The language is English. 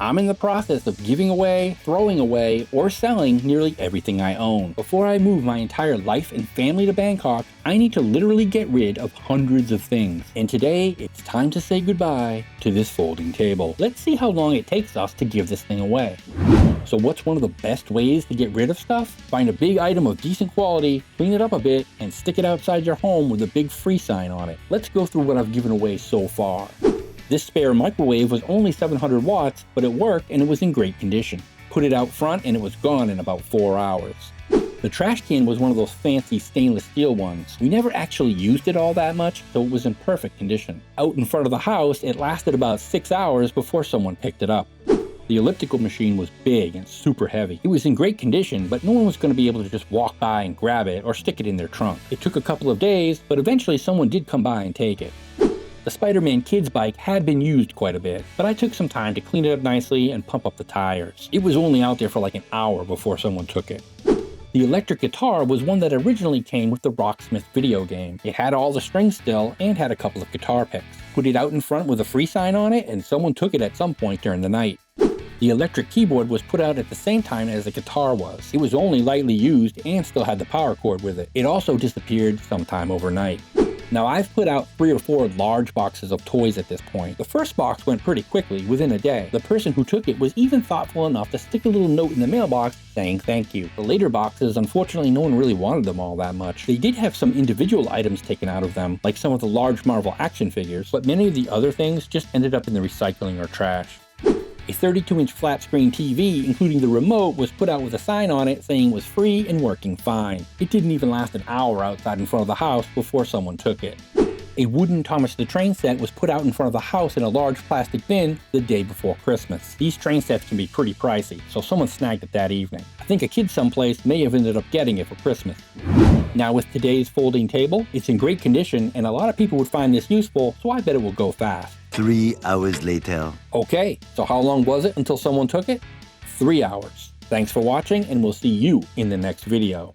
I'm in the process of giving away, throwing away, or selling nearly everything I own. Before I move my entire life and family to Bangkok, I need to literally get rid of hundreds of things. And today, it's time to say goodbye to this folding table. Let's see how long it takes us to give this thing away. So what's one of the best ways to get rid of stuff? Find a big item of decent quality, clean it up a bit, and stick it outside your home with a big free sign on it. Let's go through what I've given away so far. This spare microwave was only 700 watts, but it worked and it was in great condition. Put it out front and it was gone in about 4 hours. The trash can was one of those fancy stainless steel ones. We never actually used it all that much, so it was in perfect condition. Out in front of the house, it lasted about 6 hours before someone picked it up. The elliptical machine was big and super heavy. It was in great condition, but no one was going to be able to just walk by and grab it or stick it in their trunk. It took a couple of days, but eventually someone did come by and take it. The Spider-Man Kids bike had been used quite a bit, but I took some time to clean it up nicely and pump up the tires. It was only out there for like an hour before someone took it. The electric guitar was one that originally came with the Rocksmith video game. It had all the strings still and had a couple of guitar picks. Put it out in front with a free sign on it and someone took it at some point during the night. The electric keyboard was put out at the same time as the guitar was. It was only lightly used and still had the power cord with it. It also disappeared sometime overnight. Now I've put out 3 or 4 large boxes of toys at this point. The first box went pretty quickly, within a day. The person who took it was even thoughtful enough to stick a little note in the mailbox saying thank you. The later boxes, unfortunately, no one really wanted them all that much. They did have some individual items taken out of them, like some of the large Marvel action figures, but many of the other things just ended up in the recycling or trash. A 32-inch flat screen TV, including the remote, was put out with a sign on it saying it was free and working fine. It didn't even last an hour outside in front of the house before someone took it. A wooden Thomas the Train set was put out in front of the house in a large plastic bin the day before Christmas. These train sets can be pretty pricey, so someone snagged it that evening. I think a kid someplace may have ended up getting it for Christmas. Now with today's folding table, it's in great condition and a lot of people would find this useful, so I bet it will go fast. 3 hours later. Okay, so how long was it until someone took it? 3 hours. Thanks for watching and we'll see you in the next video.